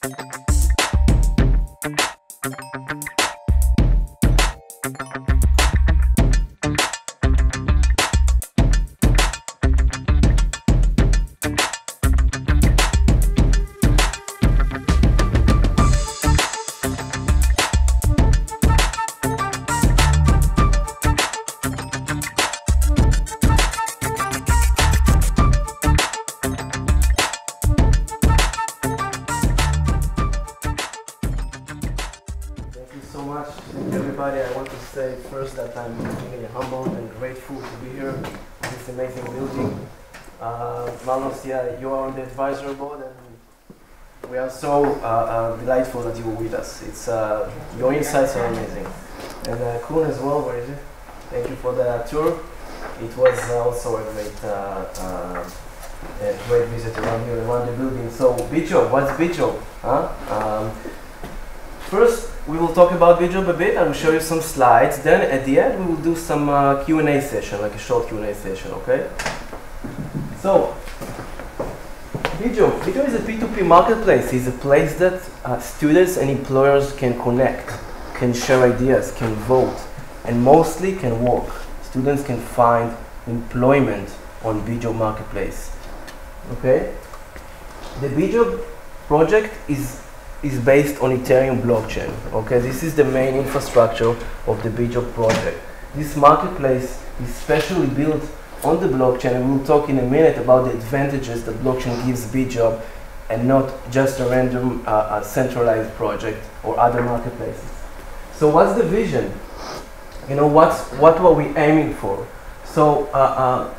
So much, everybody. I want to say first that I'm really humbled and grateful to be here in this amazing building. Manos, yeah, you are on the advisory board, and we are so delightful that you were with us. It's your insights are amazing, and Kuhn as well. Where is it? Thank you for the tour. It was also a great visit around here, around the building. So, bitJob, what's bitJob? Huh? First, we will talk about bitJob a bit. I will show you some slides. Then at the end, we will do some Q&A session, like a short Q&A session, okay? So, bitJob is a P2P marketplace. It's a place that students and employers can connect, can share ideas, can vote, and mostly can work. Students can find employment on bitJob marketplace, okay? The bitJob project is based on Ethereum blockchain. Okay, this is the main infrastructure of the bitJob project. This marketplace is specially built on the blockchain, and we'll talk in a minute about the advantages that blockchain gives bitJob, and not just a random centralized project or other marketplaces. So what's the vision? You know, what were we aiming for? So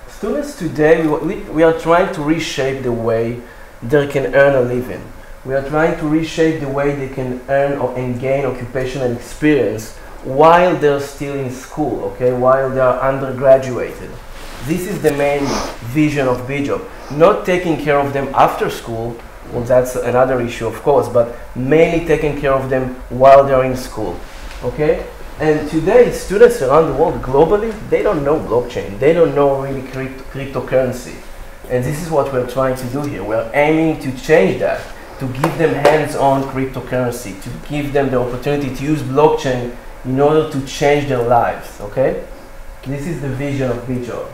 students today, we are trying to reshape the way they can earn a living. We are trying to reshape the way they can earn and gain occupational experience while they're still in school, okay, while they are undergraduated. This is the main vision of bitJob. Not taking care of them after school, well, that's another issue, of course, but mainly taking care of them while they're in school, okay? And today, students around the world, globally, they don't know blockchain. They don't know really cryptocurrency. And this is what we're trying to do here. We're aiming to change that, to give them hands-on cryptocurrency, to give them the opportunity to use blockchain in order to change their lives, okay? This is the vision of bitJob.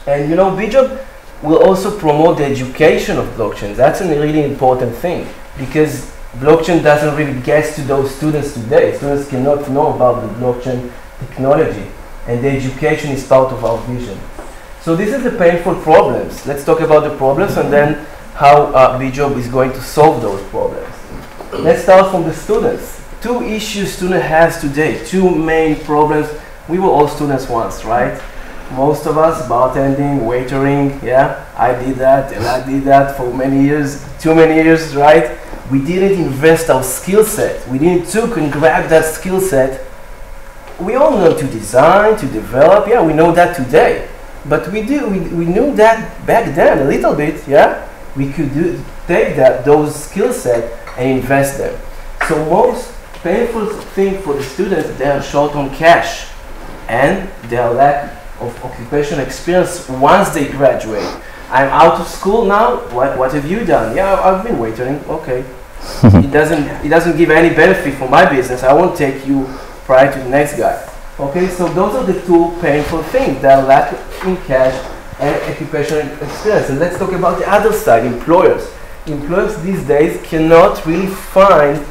And you know, bitJob will also promote the education of blockchain. That's a really important thing, because blockchain doesn't really get to those students today. Students cannot know about the blockchain technology, and the education is part of our vision. So this is the painful problems. Let's talk about the problems, and then how bitJob is going to solve those problems. Let's start from the students. Two issues student has today, two main problems. We were all students once, right? Most of us, bartending, waitering, yeah, I did that and I did that for many years, too many years, right? We didn't invest our skill set. We didn't took and grab that skill set. We all know to design, to develop, yeah, we know that today. But we knew that back then a little bit, yeah? We could take those skill set and invest them. So most painful thing for the students, they are short on cash and their lack of occupational experience once they graduate. I'm out of school now, what have you done? Yeah, I've been waitering, okay. It doesn't give any benefit for my business. I won't take you prior to the next guy. Okay, so those are the two painful things, the lack in cash and occupational experience. And let's talk about the other side, employers. Employers these days cannot really find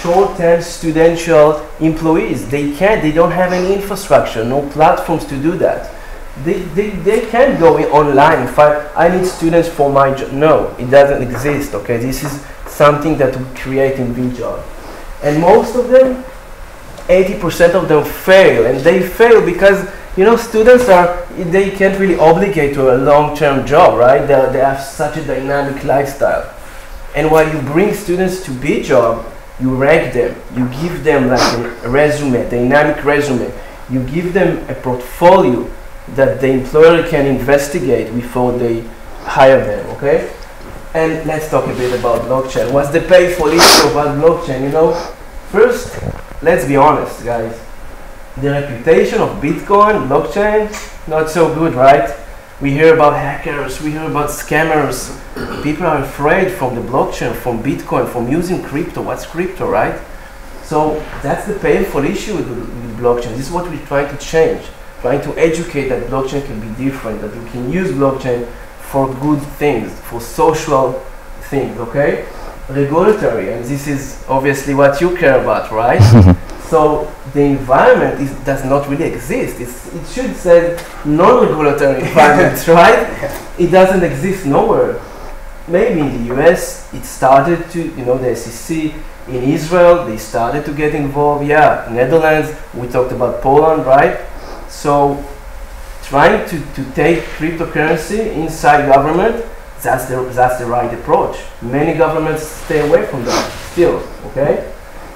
short-term studential employees. They don't have any infrastructure, no platforms to do that. They can't go online and find, I need students for my job. No, it doesn't exist, okay? This is something that we create in bitJob. And most of them, 80% of them fail, and they fail because, you know, students they can't really obligate to a long-term job, right? They have such a dynamic lifestyle. And while you bring students to bitJob, you rank them, you give them like a resume, dynamic resume, you give them a portfolio that the employer can investigate before they hire them, okay? And let's talk a bit about blockchain. What's the painful issue about blockchain? You know, first, let's be honest, guys. The reputation of Bitcoin, blockchain, not so good, right? We hear about hackers, we hear about scammers. People are afraid from the blockchain, from Bitcoin, from using crypto. What's crypto, right? So that's the painful issue with blockchain. This is what we're trying to change, trying to educate that blockchain can be different, that you can use blockchain for good things, for social things, okay? Regulatory, and this is obviously what you care about, right? So the environment does not really exist. It should say non-regulatory environment, right? It doesn't exist nowhere. Maybe in the US, it started to, the SEC, in Israel, they started to get involved. Yeah, Netherlands, we talked about Poland, right? So trying to take cryptocurrency inside government, that's the right approach. Many governments stay away from that still, okay?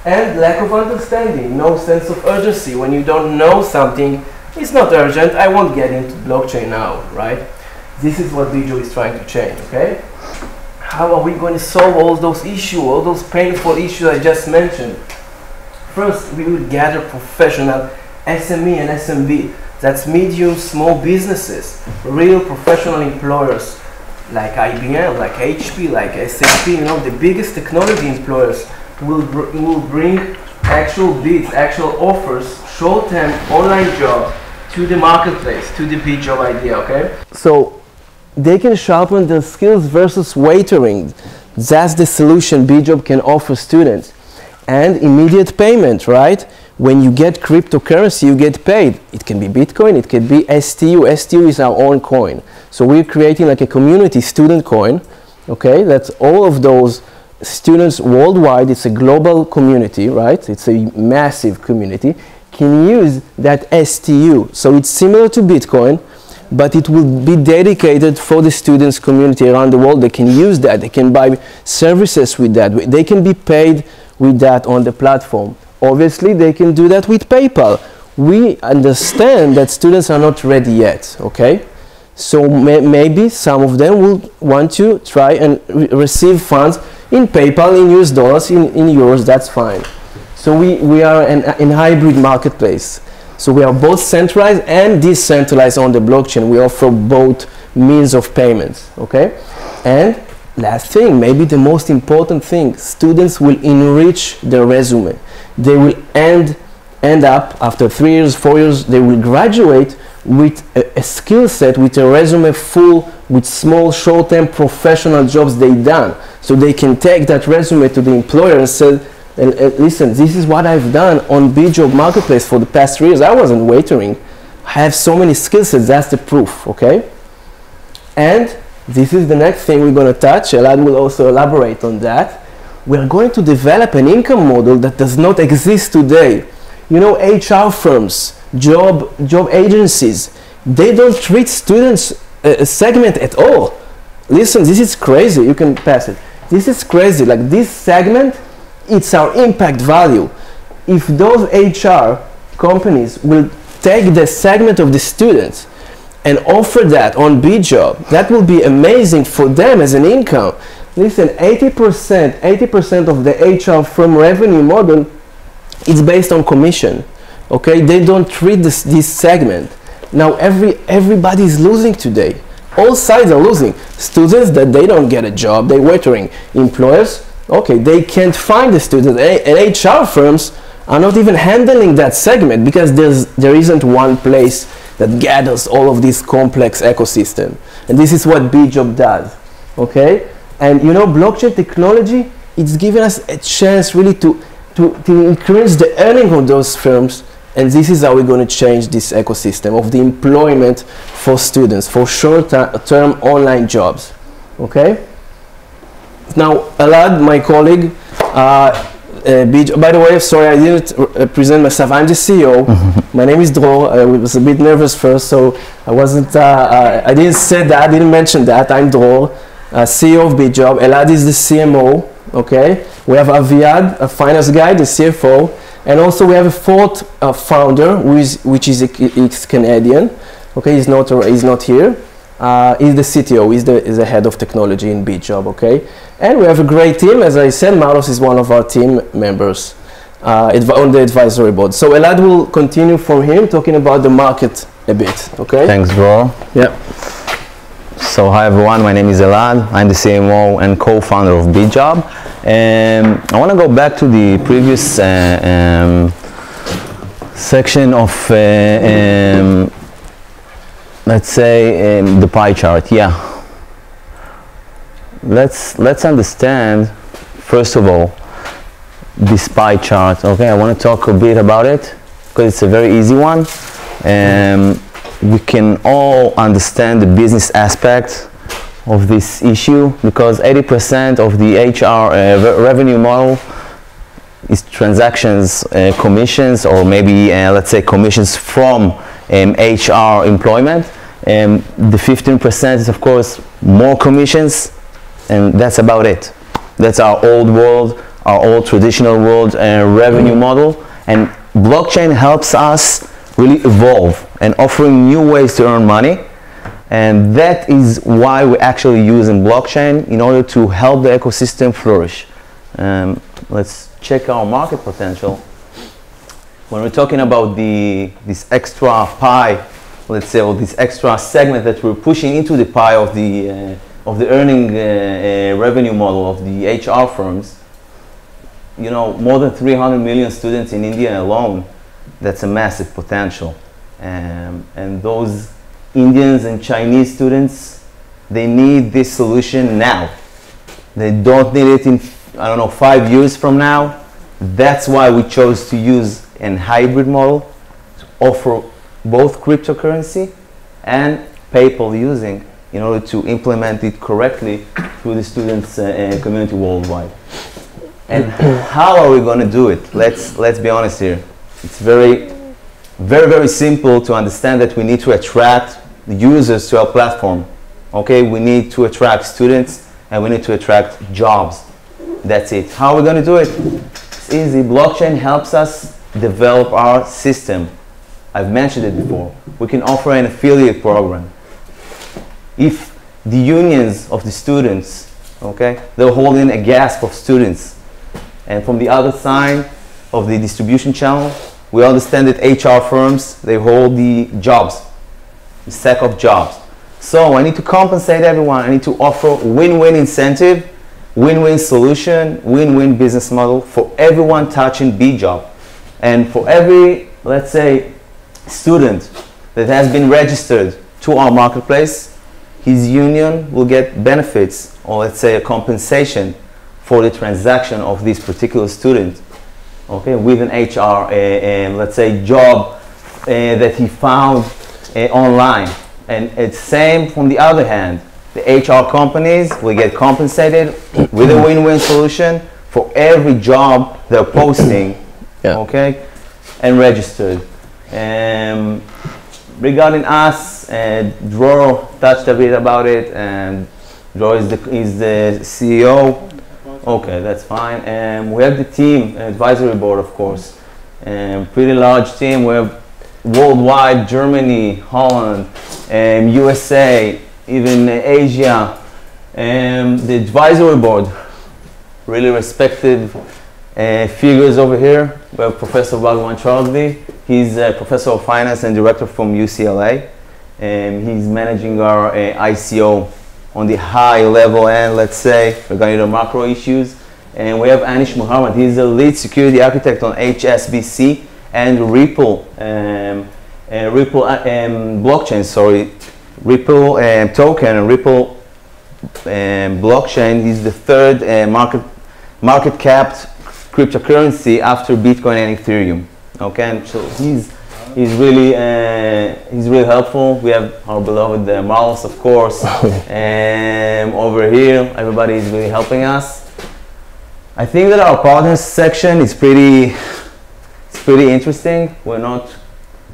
And lack of understanding, no sense of urgency. When you don't know something, it's not urgent, I won't get into blockchain now, right? This is what bitJob is trying to change, okay? How are we going to solve all those issues, all those painful issues I just mentioned? First, we will gather professional SME and SMB, that's medium, small businesses, real professional employers, like IBM, like HP, like SAP, the biggest technology employers will bring actual bids, actual offers, short-term online job to the marketplace, to the bitJob idea, okay? So they can sharpen their skills versus waitering. That's the solution bitJob can offer students. And immediate payment, right? When you get cryptocurrency, you get paid. It can be Bitcoin, it can be STU. STU is our own coin. So we're creating like a community student coin, okay? That's all of those students worldwide. It's a global community, right? It's a massive community. Can use that STU. So it's similar to Bitcoin, but it will be dedicated for the students community around the world. They can use that. They can buy services with that. They can be paid with that on the platform. Obviously, they can do that with PayPal. We understand that students are not ready yet, okay? So maybe some of them will want to try and receive funds in PayPal, in US dollars, in euros, that's fine. So we are in hybrid marketplace. So we are both centralized and decentralized on the blockchain. We offer both means of payments, okay? And last thing, maybe the most important thing, students will enrich their resume. They will end up after 3 years, 4 years, they will graduate with a skill set, with a resume full with small, short-term professional jobs they've done. So they can take that resume to the employer and say, listen, this is what I've done on bitJob Marketplace for the past 3 years. I wasn't waitering. I have so many skill sets, that's the proof, okay? And this is the next thing we're going to touch. Elad will also elaborate on that. We're going to develop an income model that does not exist today. HR firms, job agencies, they don't treat students segment at all. Listen, this is crazy. You can pass it. This is crazy. Like this segment, it's our impact value. If those HR companies will take the segment of the students and offer that on bitJob, that will be amazing for them as an income. Listen, 80% of the HR firm revenue model is based on commission. Okay, they don't treat this segment. Now everybody is losing today. All sides are losing. Students that they don't get a job, they're waitering. Employers, okay, they can't find the students. And HR firms are not even handling that segment because there isn't one place that gathers all of this complex ecosystem. And this is what bitJob does. Okay? And blockchain technology, it's given us a chance really to increase the earning of those firms. And this is how we're going to change this ecosystem of the employment for students, for short-term online jobs. Okay? Now, Elad, my colleague, by the way, sorry, I didn't present myself. I'm the CEO. My name is Dror. I was a bit nervous first, so I wasn't, I didn't say that, I didn't mention that. I'm Dror, CEO of bitJob. Elad is the CMO, okay? We have Aviad, a finance guy, the CFO. And also we have a fourth founder, which is Canadian. Okay, he's not here. He's the CTO, he's the head of technology in bitJob, okay? And we have a great team. As I said, Maros is one of our team members on the advisory board. So Elad will continue from him talking about the market a bit, okay? Thanks, Dror. Yeah. So hi everyone, my name is Elad. I'm the CMO and co-founder of bitJob. I want to go back to the previous section of, let's say, the pie chart. Yeah. Let's understand, first of all, this pie chart. Okay, I want to talk a bit about it because it's a very easy one. We can all understand the business aspect of this issue because 80% of the HR revenue model is transactions, commissions, or maybe let's say commissions from HR employment. The 15% is of course more commissions, and that's about it. That's our old world, our old traditional world revenue model, and blockchain helps us really evolve and offering new ways to earn money, and that is why we're actually using blockchain in order to help the ecosystem flourish. Let's check our market potential. When we're talking about this extra pie, let's say, or this extra segment that we're pushing into the pie of the earning revenue model of the HR firms, you know, more than 300 million students in India alone. That's a massive potential. And those Indians and Chinese students, they need this solution now. They don't need it in, I don't know, 5 years from now. That's why we chose to use a hybrid model to offer both cryptocurrency and PayPal using in order to implement it correctly through the students' community worldwide. And how are we going to do it? Let's be honest here. It's very simple to understand that we need to attract the users to our platform. Okay, we need to attract students and we need to attract jobs. That's it. How are we going to do it? It's easy. Blockchain helps us develop our system. I've mentioned it before. We can offer an affiliate program. If the unions of the students, okay, they're holding a gasp of students, and from the other side of the distribution channel, we understand that HR firms, they hold the jobs, the stack of jobs. So I need to compensate everyone. I need to offer win-win incentive, win-win solution, win-win business model for everyone touching bitJob. And for every, let's say, student that has been registered to our marketplace, his union will get benefits, or let's say a compensation for the transaction of this particular student. Okay, with an HR, let's say, job that he found online. And it's same from the other hand. The HR companies will get compensated with a win-win solution for every job they're posting, okay, and registered. Regarding us, Dror touched a bit about it, and Dror is the CEO. Okay, that's fine. We have the team, advisory board, of course. Pretty large team. We have worldwide, Germany, Holland, USA, even Asia. The advisory board, really respected figures over here. We have Professor Bhagwan Chaudhary. He's a professor of finance and director from UCLA. He's managing our ICO on the high level end, let's say, regarding the macro issues. And we have Anish Muhammad. He's a lead security architect on HSBC and Ripple, blockchain, sorry, Ripple token and Ripple blockchain. He's the third market capped cryptocurrency after Bitcoin and Ethereum. Okay, and so he's really helpful. We have our beloved Marlos, of course, over here. Everybody is really helping us. I think that our partners section is pretty interesting. We're not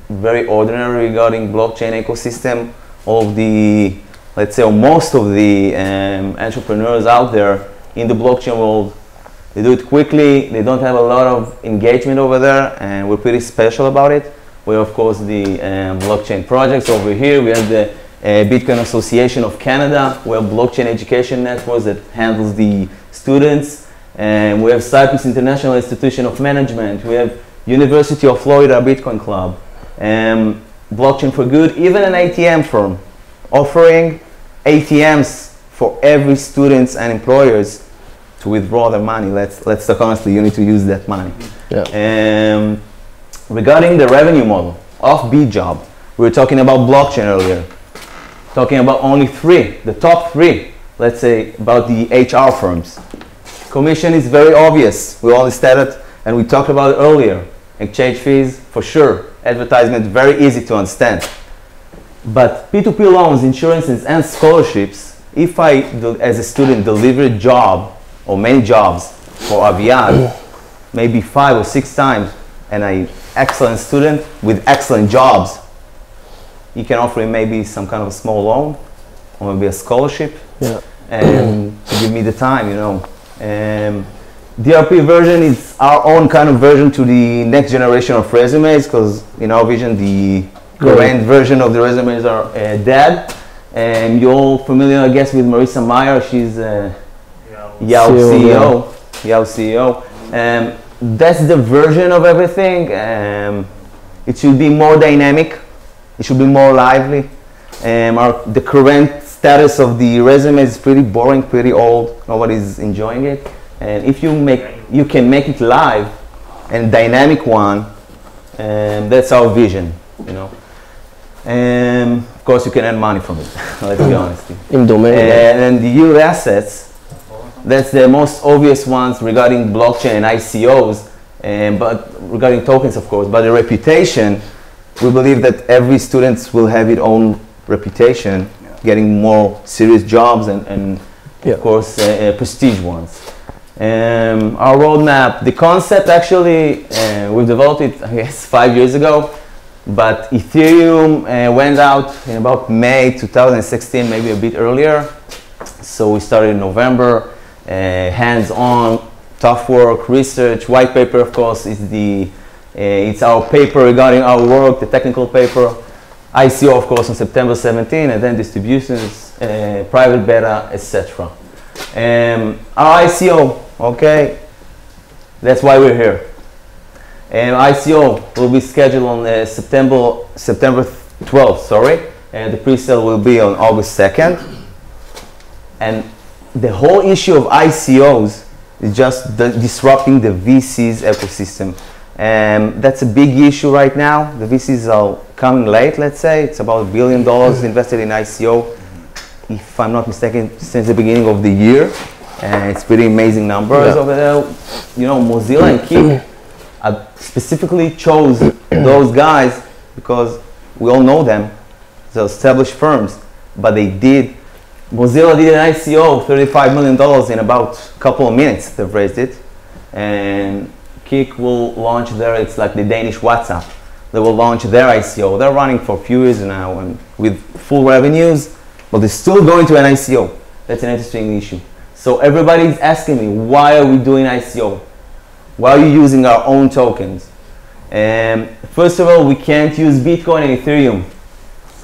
very ordinary regarding blockchain ecosystem. All of the, let's say, or most of the entrepreneurs out there in the blockchain world, they do it quickly. They don't have a lot of engagement over there, and we're pretty special about it. We have, of course, the blockchain projects over here. We have the Bitcoin Association of Canada. We have blockchain education networks that handles the students. And we have Cyprus International Institution of Management. We have University of Florida Bitcoin Club. Blockchain for Good, even an ATM firm offering ATMs for every students and employers to withdraw their money. Let's talk honestly, you need to use that money. Yeah. Regarding the revenue model of bitJob, we were talking about blockchain earlier, talking about only three, the top three, let's say about the HR firms. Commission is very obvious, we all stated and we talked about it earlier. Exchange fees, for sure. Advertisement, very easy to understand. But P2P loans, insurances and scholarships, if I, as a student, deliver a job or many jobs for Aviad, maybe 5 or 6 times, and an excellent student with excellent jobs, you can offer him maybe some kind of a small loan or maybe a scholarship, and to give me the time, you know. DRP version is our own kind of version to the next generation of resumes, because in our vision the current version of the resumes are dead. And you're all familiar, I guess, with Marissa Meyer. She's Yahoo CEO. Yahoo CEO. That's the version of everything. It should be more dynamic. It should be more lively. The current status of the resume is pretty boring, pretty old. Nobody's enjoying it. And if you can make it live and dynamic one, that's our vision, you know. Of course, you can earn money from it. Let's be honest. In domain. And the yield assets, that's the most obvious ones regarding blockchain and ICOs, but regarding tokens, of course. But the reputation, we believe that every student will have its own reputation, getting more serious jobs and of course, prestige ones. Our roadmap, the concept actually, we developed it, I guess, 5 years ago, but Ethereum went out in about May 2016, maybe a bit earlier. So we started in November, hands-on, tough work, research, white paper, of course, is it's our paper regarding our work, the technical paper. ICO, of course, on September 17, and then distributions, private beta, etc. Our ICO, okay, that's why we're here. ICO will be scheduled on September 12th, sorry, and the pre-sale will be on August 2nd. And the whole issue of ICOs is just disrupting the VCs ecosystem. That's a big issue right now. The VCs are coming late, let's say. It's about $1 billion invested in ICO, if I'm not mistaken, since the beginning of the year. It's pretty amazing numbers over there. You know, Mozilla and Kik specifically chose those guys because we all know them. They're established firms, but Mozilla did an ICO, $35 million in about a couple of minutes. They've raised it. And Kik will launch it's like the Danish WhatsApp. They will launch their ICO. They're running for a few years now and with full revenues, but they're still going to an ICO. That's an interesting issue. So everybody's asking me, why are we doing ICO? Why are you using our own tokens? First of all, we can't use Bitcoin and Ethereum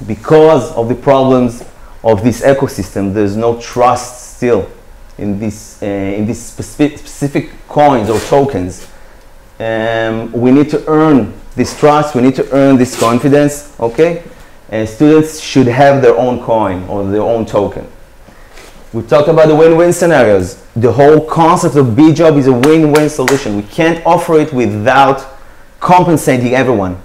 because of the problems of this ecosystem. There's no trust still in these specific coins or tokens. We need to earn this trust, we need to earn this confidence, okay? And students should have their own coin or their own token. We talked about the win-win scenarios. The whole concept of bitJob is a win-win solution. We can't offer it without compensating everyone.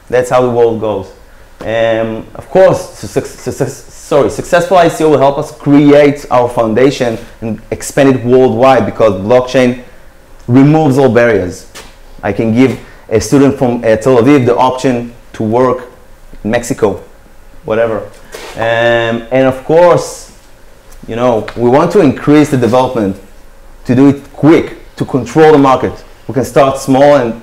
That's how the world goes. Of course, successful ICO will help us create our foundation and expand it worldwide because blockchain removes all barriers. I can give a student from Tel Aviv the option to work in Mexico, whatever. And of course, you know, we want to increase the development, to do it quick, to control the market. We can start small and,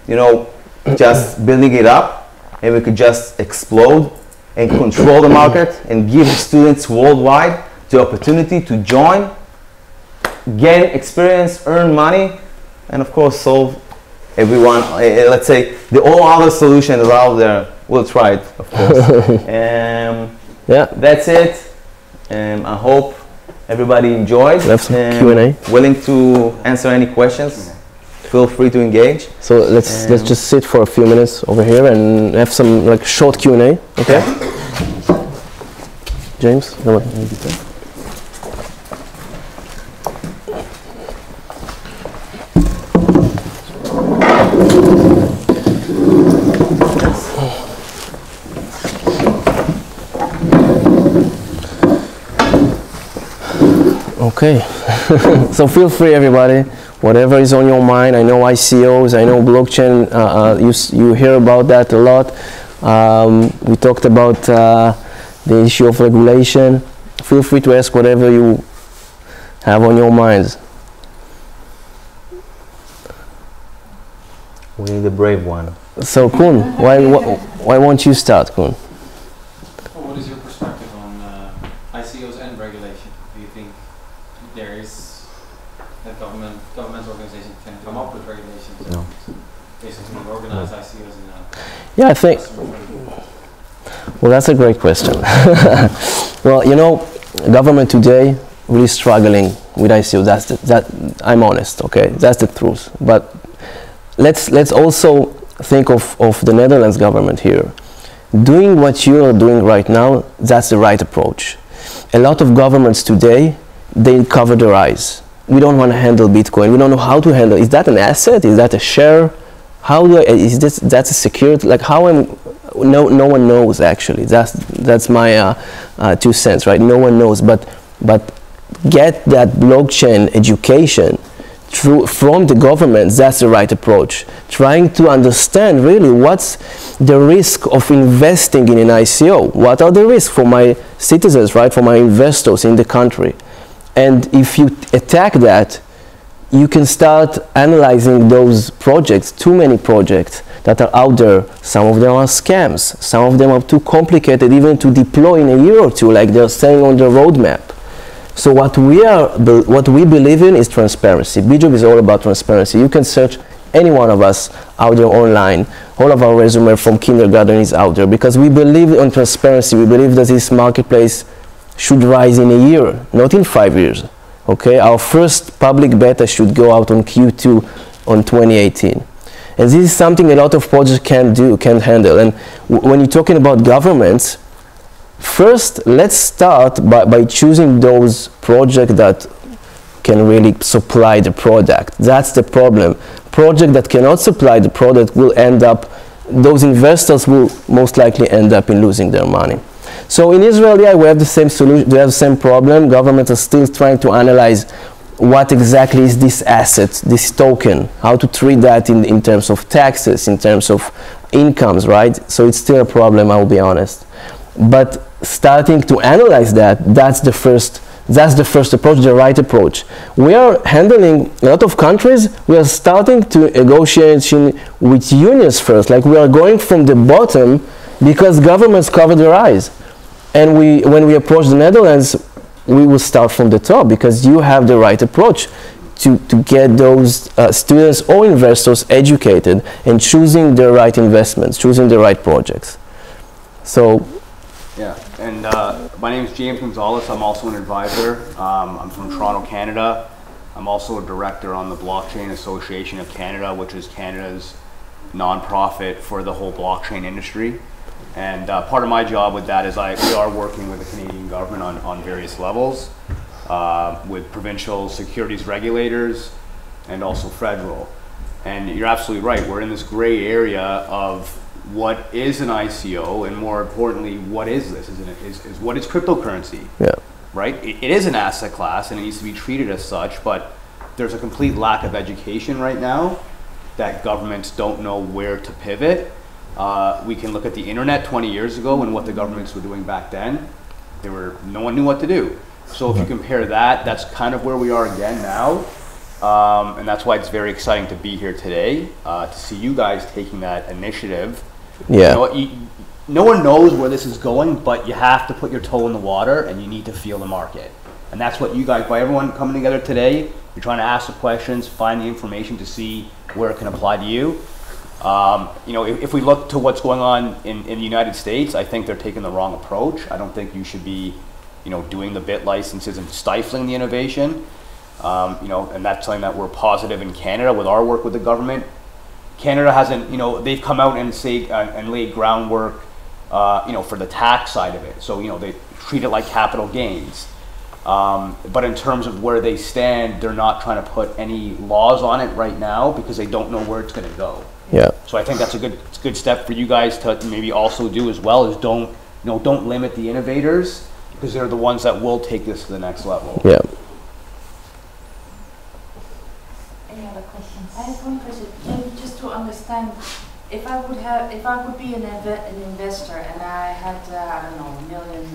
you know, just building it up, and we could just explode and control the market and give students worldwide the opportunity to join, gain experience, earn money, and of course solve everyone, let's say, all other solutions that are out there. We'll try it, of course. Yeah, that's it. I hope everybody enjoyed. We have some Q&A. Willing to answer any questions. Feel free to engage. So let's just sit for a few minutes over here and have some like short Q&A. Okay. James? No, okay. So feel free, everybody. Whatever is on your mind. I know ICOs, I know blockchain. You hear about that a lot. We talked about the issue of regulation. Feel free to ask whatever you have on your minds. We need a brave one. So Kun, why won't you start, Kun? Well, what is your perspective on ICOs and regulation? Do you think there is a government organization can come up with regulations? No. Basically organize ICOs in a Yeah, I think. Well, that's a great question. Well, you know, government today really struggling with ICO. That I'm honest. Okay, that's the truth. But let's also think of the Netherlands government here. Doing what you are doing right now, that's the right approach. A lot of governments today, they cover their eyes. We don't want to handle Bitcoin. We don't know how to handle. Is that an asset? Is that a share? How do I, is this, that's a security? Like how am, no one knows actually. That's my 2 cents, right? No one knows, but get that blockchain education from the government. That's the right approach. Trying to understand really what's the risk of investing in an ICO. What are the risks for my citizens, right? For my investors in the country. And if you attack that, you can start analyzing those projects, too many projects that are out there. Some of them are scams. Some of them are too complicated even to deploy in a year or two, like they're saying on the roadmap. So what we believe in is transparency. bitJob is all about transparency. You can search any one of us out there online. All of our resume from kindergarten is out there because we believe in transparency. We believe that this marketplace should rise in a year, not in 5 years. Okay, our first public beta should go out on Q2 on 2018. And this is something a lot of projects can't handle. And when you're talking about governments, first, let's start by choosing those projects that can really supply the product. That's the problem. Project that cannot supply the product will end up, those investors will most likely end up in losing their money. So in Israel, yeah, we have the same solution, we have the same problem. Governments are still trying to analyze what exactly is this asset, this token, how to treat that in terms of taxes, in terms of incomes, right? So it's still a problem, I'll be honest. But starting to analyze that, that's the first approach, the right approach. We are handling a lot of countries, we are starting to negotiate with unions first, like we are going from the bottom because governments cover their eyes. And when we approach the Netherlands, we will start from the top because you have the right approach to get those students or investors educated and choosing the right investments, choosing the right projects. So. Yeah, and my name is James Gonzalez. I'm also an advisor. I'm from Toronto, Canada. I'm also a director on the Blockchain Association of Canada, which is Canada's nonprofit for the whole blockchain industry. And part of my job with that is we are working with the Canadian government on various levels, with provincial securities regulators and also federal. And you're absolutely right, we're in this gray area of what is an ICO, and more importantly, what is this? What is cryptocurrency? Yeah. Right? It is an asset class and it needs to be treated as such, but there's a complete lack of education right now that governments don't know where to pivot. We can look at the internet 20 years ago and what the governments were doing back then. No one knew what to do. So if you compare that, that's kind of where we are again now. And that's why it's very exciting to be here today, to see you guys taking that initiative. Yeah. No one knows where this is going, but you have to put your toe in the water and you need to feel the market. And that's what you guys, by everyone coming together today, you're trying to ask the questions, find the information to see where it can apply to you. If we look to what's going on in the United States, I think they're taking the wrong approach. I don't think you should be, doing the bit licenses and stifling the innovation. And that's something that we're positive in Canada with our work with the government. Canada hasn't, they've come out and laid groundwork for the tax side of it. So, they treat it like capital gains. But in terms of where they stand, they're not trying to put any laws on it right now because they don't know where it's going to go. Yeah. So I think that's a good step for you guys to maybe also do as well, is don't limit the innovators, because they're the ones that will take this to the next level. Yeah. Any other questions? I have one question. Just to understand, if I would be an investor and I had I don't know, $1 million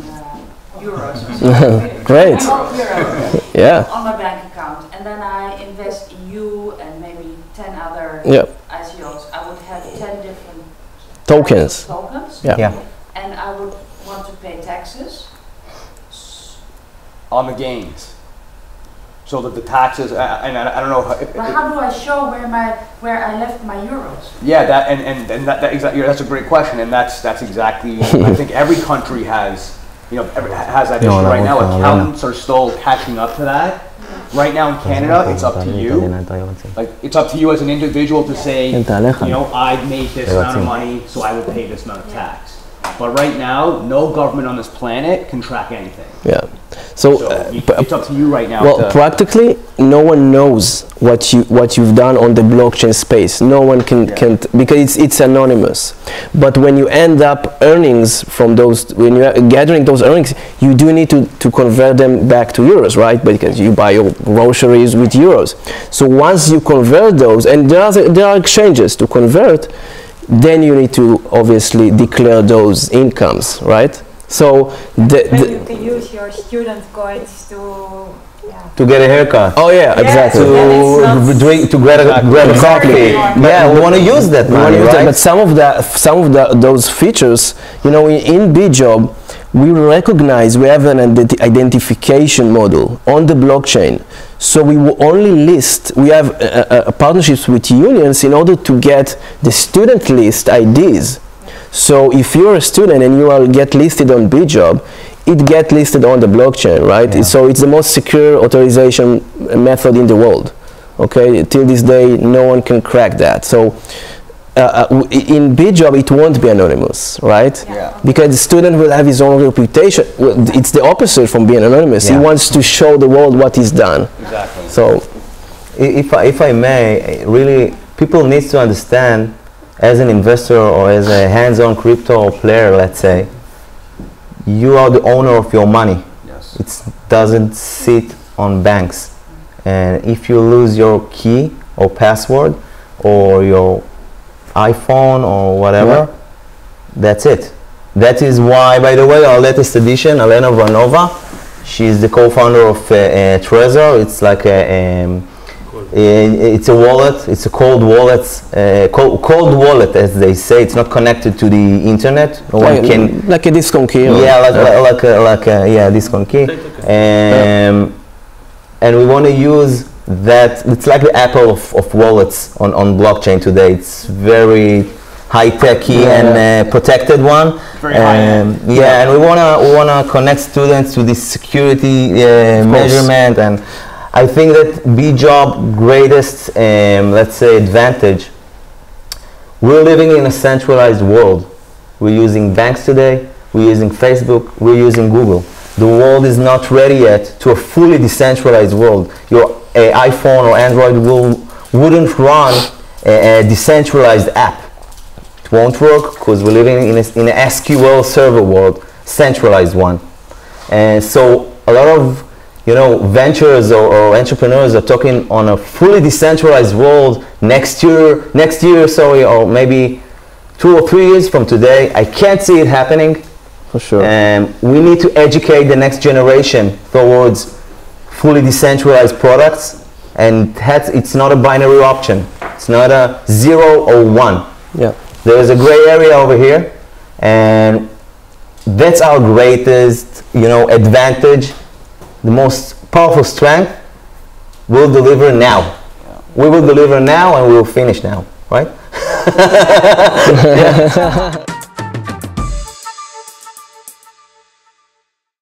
euros or something. Great. Euros Yeah. on my bank account, and then I invest in you and maybe 10 other Yeah. ICOs, I would have 10 different Tokens. tokens, Yeah. and I would want to pay taxes. On the gains. So that the taxes, and I don't know But how do I show where I left my euros? yeah, that exactly, that's a great question, and that's exactly, I think every country has that issue right now. Accountants are still catching up to that. Right now in Canada, it's up to you. Like, it's up to you as an individual to say, I've made this amount of money, so I will pay this amount of tax. But right now, no government on this planet can track anything. Yeah. So, it's up to you right now. well, practically, no one knows what you've done on the blockchain space. No one can because it's anonymous. But when you end up earnings from those, when you're gathering those earnings, you do need to convert them back to euros, right? Because you buy your groceries with euros. So once you convert those, and there are exchanges to convert, then you need to obviously declare those incomes, right? So you can use your student coins To get a haircut. oh yeah, exactly. To grab a coffee. Yeah, we want to use that money, right? But some of those features, in bitJob, we recognize we have an identification model on the blockchain. So we will only list, we have partnerships with unions in order to get the student list IDs. So if you're a student and you get listed on bitJob, it gets listed on the blockchain, right? Yeah. So it's the most secure authorization method in the world. Okay, till this day, no one can crack that. So in bitJob, it won't be anonymous, right? Yeah. Because the student will have his own reputation. It's the opposite from being anonymous. Yeah. He wants to show the world what he's done. Exactly. So, if I may, really, people need to understand, as an investor or as a hands-on crypto player, let's say, you are the owner of your money. Yes. It doesn't sit on banks. And if you lose your key or password or your iPhone or whatever, that's it. That is why, by the way, our latest edition, Elena Vanova, she's the co-founder of Trezor. It's like it's a wallet. It's a cold wallet. Cold wallet, as they say. It's not connected to the internet. No one can. Like a discount key. Yeah, like a discount key. And we want to use that. It's like the Apple of wallets on blockchain today. It's very high-techy and protected one. Very high-end. Yeah, and we wanna connect students to this security measurement, and I think that bitJob greatest, let's say, advantage. We're living in a centralized world. We're using banks today. We're using Facebook. We're using Google. The world is not ready yet to a fully decentralized world. Your iPhone or Android wouldn't run a decentralized app. It won't work because we're living in an SQL server world, centralized one. And so a lot of ventures or entrepreneurs are talking on a fully decentralized world next year, or maybe 2 or 3 years from today. I can't see it happening. For sure. And we need to educate the next generation towards fully decentralized products, and it's not a binary option. It's not a 0 or 1. Yeah. There's a gray area over here, and that's our greatest, advantage. The most powerful strength. We'll deliver now. Yeah. We will deliver now, and we will finish now, right? Yeah.